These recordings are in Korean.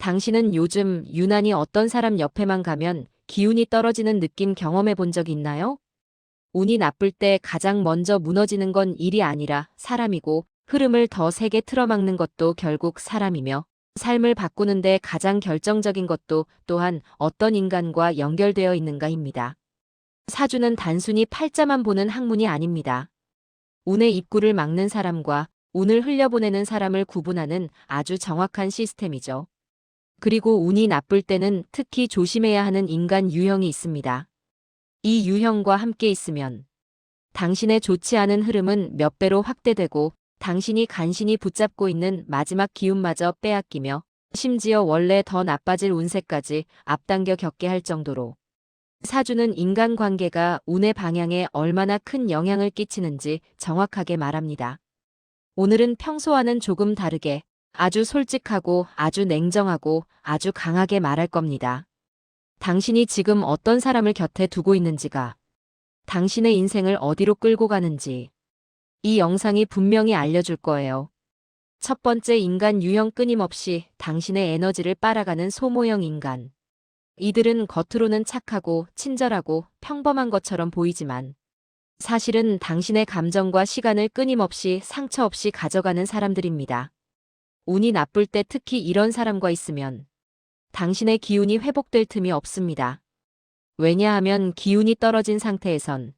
당신은 요즘 유난히 어떤 사람 옆에만 가면 기운이 떨어지는 느낌 경험해 본 적 있나요? 운이 나쁠 때 가장 먼저 무너지는 건 일이 아니라 사람이고, 흐름을 더 세게 틀어막는 것도 결국 사람이며, 삶을 바꾸는데 가장 결정적인 것도 또한 어떤 인간과 연결되어 있는가입니다. 사주는 단순히 팔자만 보는 학문이 아닙니다. 운의 입구를 막는 사람과 운을 흘려보내는 사람을 구분하는 아주 정확한 시스템이죠. 그리고 운이 나쁠 때는 특히 조심해야 하는 인간 유형이 있습니다. 이 유형과 함께 있으면 당신의 좋지 않은 흐름은 몇 배로 확대되고, 당신이 간신히 붙잡고 있는 마지막 기운마저 빼앗기며, 심지어 원래 더 나빠질 운세까지 앞당겨 겪게 할 정도로, 사주는 인간관계가 운의 방향에 얼마나 큰 영향을 끼치는지 정확하게 말합니다. 오늘은 평소와는 조금 다르게 아주 솔직하고 아주 냉정하고 아주 강하게 말할 겁니다. 당신이 지금 어떤 사람을 곁에 두고 있는지가 당신의 인생을 어디로 끌고 가는지 이 영상이 분명히 알려줄 거예요. 첫 번째, 인간 유형. 끊임없이 당신의 에너지를 빨아가는 소모형 인간. 이들은 겉으로는 착하고 친절하고 평범한 것처럼 보이지만 사실은 당신의 감정과 시간을 끊임없이 상처 없이 가져가는 사람들입니다. 운이 나쁠 때 특히 이런 사람과 있으면 당신의 기운이 회복될 틈이 없습니다. 왜냐하면 기운이 떨어진 상태에선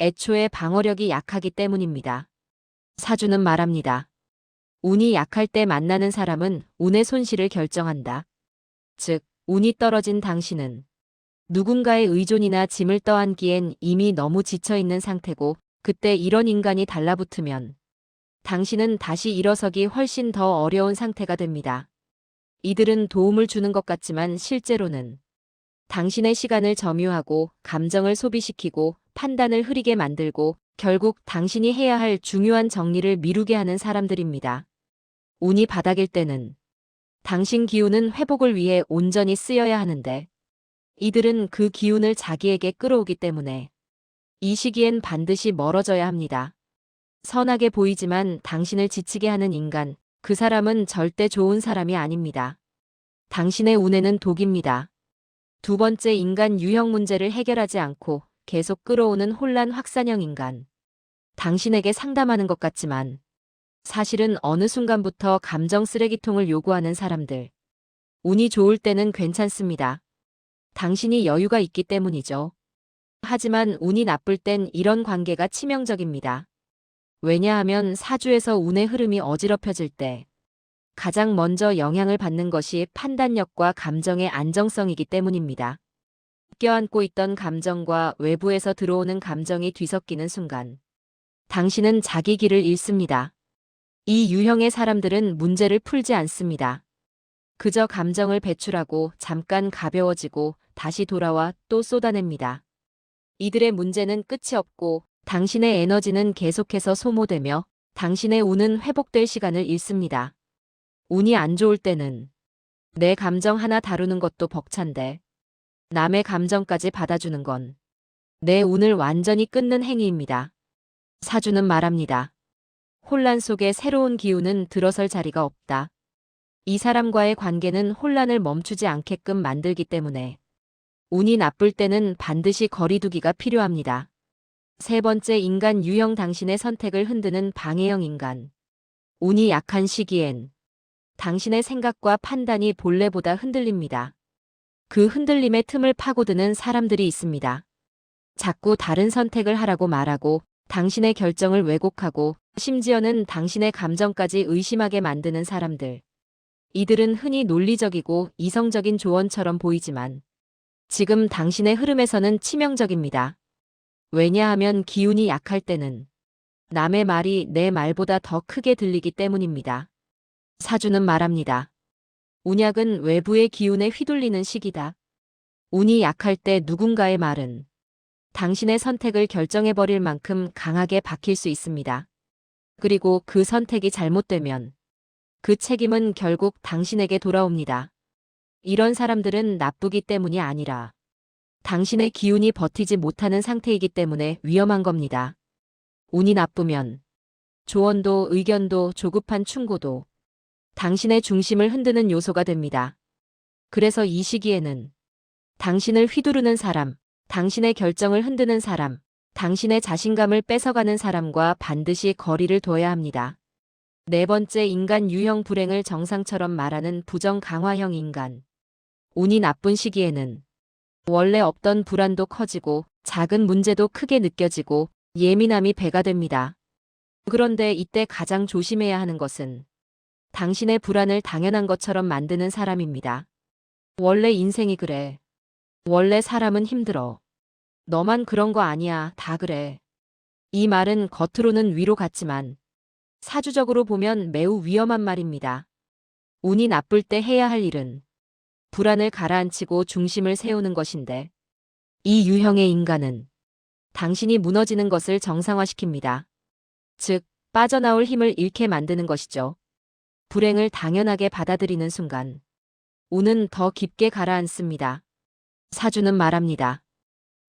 애초에 방어력이 약하기 때문입니다. 사주는 말합니다. 운이 약할 때 만나는 사람은 운의 손실을 결정한다. 즉, 운이 떨어진 당신은 누군가의 의존이나 짐을 떠안기엔 이미 너무 지쳐있는 상태고, 그때 이런 인간이 달라붙으면 당신은 다시 일어서기 훨씬 더 어려운 상태가 됩니다. 이들은 도움을 주는 것 같지만 실제로는 당신의 시간을 점유하고 감정을 소비시키고 판단을 흐리게 만들고 결국 당신이 해야 할 중요한 정리를 미루게 하는 사람들입니다. 운이 바닥일 때는 당신 기운은 회복을 위해 온전히 쓰여야 하는데, 이들은 그 기운을 자기에게 끌어오기 때문에 이 시기엔 반드시 멀어져야 합니다. 선하게 보이지만 당신을 지치게 하는 인간, 그 사람은 절대 좋은 사람이 아닙니다. 당신의 운에는 독입니다. 두 번째, 인간 유형. 문제를 해결하지 않고 계속 끌어오는 혼란 확산형 인간. 당신에게 상담하는 것 같지만 사실은 어느 순간부터 감정 쓰레기통을 요구하는 사람들. 운이 좋을 때는 괜찮습니다. 당신이 여유가 있기 때문이죠. 하지만 운이 나쁠 땐 이런 관계가 치명적입니다. 왜냐하면 사주에서 운의 흐름이 어지럽혀질 때 가장 먼저 영향을 받는 것이 판단력과 감정의 안정성이기 때문입니다. 껴안고 있던 감정과 외부에서 들어오는 감정이 뒤섞이는 순간 당신은 자기 길을 잃습니다. 이 유형의 사람들은 문제를 풀지 않습니다. 그저 감정을 배출하고 잠깐 가벼워지고 다시 돌아와 또 쏟아냅니다. 이들의 문제는 끝이 없고 당신의 에너지는 계속해서 소모되며 당신의 운은 회복될 시간을 잃습니다. 운이 안 좋을 때는 내 감정 하나 다루는 것도 벅찬데 남의 감정까지 받아주는 건 내 운을 완전히 끊는 행위입니다. 사주는 말합니다. 혼란 속에 새로운 기운은 들어설 자리가 없다. 이 사람과의 관계는 혼란을 멈추지 않게끔 만들기 때문에 운이 나쁠 때는 반드시 거리두기가 필요합니다. 세 번째, 인간 유형. 당신의 선택을 흔드는 방해형 인간. 운이 약한 시기엔 당신의 생각과 판단이 본래보다 흔들립니다. 그 흔들림의 틈을 파고드는 사람들이 있습니다. 자꾸 다른 선택을 하라고 말하고 당신의 결정을 왜곡하고 심지어는 당신의 감정까지 의심하게 만드는 사람들. 이들은 흔히 논리적이고 이성적인 조언처럼 보이지만 지금 당신의 흐름에서는 치명적입니다. 왜냐하면 기운이 약할 때는 남의 말이 내 말보다 더 크게 들리기 때문입니다. 사주는 말합니다. 운약은 외부의 기운에 휘둘리는 시기다. 운이 약할 때 누군가의 말은 당신의 선택을 결정해버릴 만큼 강하게 박힐 수 있습니다. 그리고 그 선택이 잘못되면 그 책임은 결국 당신에게 돌아옵니다. 이런 사람들은 나쁘기 때문이 아니라 당신의 기운이 버티지 못하는 상태이기 때문에 위험한 겁니다. 운이 나쁘면 조언도 의견도 조급한 충고도 당신의 중심을 흔드는 요소가 됩니다. 그래서 이 시기에는 당신을 휘두르는 사람, 당신의 결정을 흔드는 사람, 당신의 자신감을 뺏어가는 사람과 반드시 거리를 둬야 합니다. 네 번째, 인간 유형 불행을 정상처럼 말하는 부정 강화형 인간. 운이 나쁜 시기에는 원래 없던 불안도 커지고 작은 문제도 크게 느껴지고 예민함이 배가 됩니다. 그런데 이때 가장 조심해야 하는 것은 당신의 불안을 당연한 것처럼 만드는 사람입니다. 원래 인생이 그래. 원래 사람은 힘들어. 너만 그런 거 아니야. 다 그래. 이 말은 겉으로는 위로 같지만 사주적으로 보면 매우 위험한 말입니다. 운이 나쁠 때 해야 할 일은 불안을 가라앉히고 중심을 세우는 것인데 이 유형의 인간은 당신이 무너지는 것을 정상화시킵니다. 즉, 빠져나올 힘을 잃게 만드는 것이죠. 불행을 당연하게 받아들이는 순간 운은 더 깊게 가라앉습니다. 사주는 말합니다.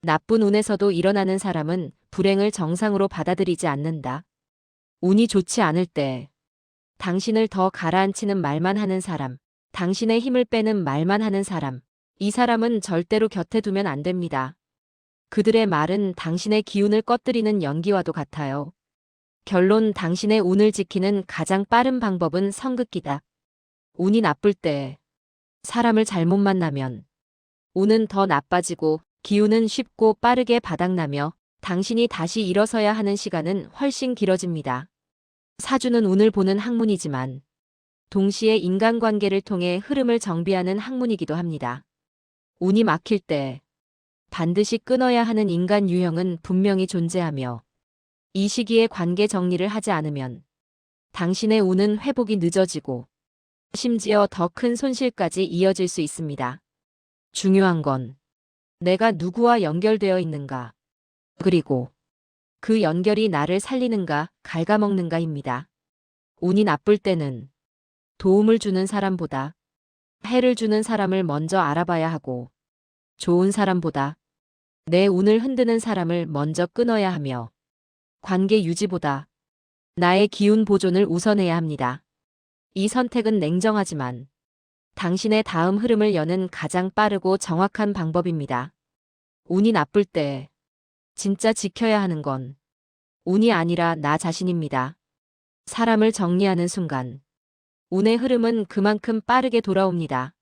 나쁜 운에서도 일어나는 사람은 불행을 정상으로 받아들이지 않는다. 운이 좋지 않을 때 당신을 더 가라앉히는 말만 하는 사람, 당신의 힘을 빼는 말만 하는 사람, 이 사람은 절대로 곁에 두면 안 됩니다. 그들의 말은 당신의 기운을 꺼뜨리는 연기와도 같아요. 결론, 당신의 운을 지키는 가장 빠른 방법은 성급기다. 운이 나쁠 때 사람을 잘못 만나면 운은 더 나빠지고 기운은 쉽고 빠르게 바닥나며 당신이 다시 일어서야 하는 시간은 훨씬 길어집니다. 사주는 운을 보는 학문이지만 동시에 인간관계를 통해 흐름을 정비하는 학문이기도 합니다. 운이 막힐 때 반드시 끊어야 하는 인간 유형은 분명히 존재하며 이 시기에 관계 정리를 하지 않으면 당신의 운은 회복이 늦어지고 심지어 더 큰 손실까지 이어질 수 있습니다. 중요한 건 내가 누구와 연결되어 있는가, 그리고 그 연결이 나를 살리는가, 갉아먹는가입니다. 운이 나쁠 때는 도움을 주는 사람보다 해를 주는 사람을 먼저 알아봐야 하고 좋은 사람보다 내 운을 흔드는 사람을 먼저 끊어야 하며 관계 유지보다 나의 기운 보존을 우선해야 합니다. 이 선택은 냉정하지만 당신의 다음 흐름을 여는 가장 빠르고 정확한 방법입니다. 운이 나쁠 때 진짜 지켜야 하는 건 운이 아니라 나 자신입니다. 사람을 정리하는 순간 운의 흐름은 그만큼 빠르게 돌아옵니다.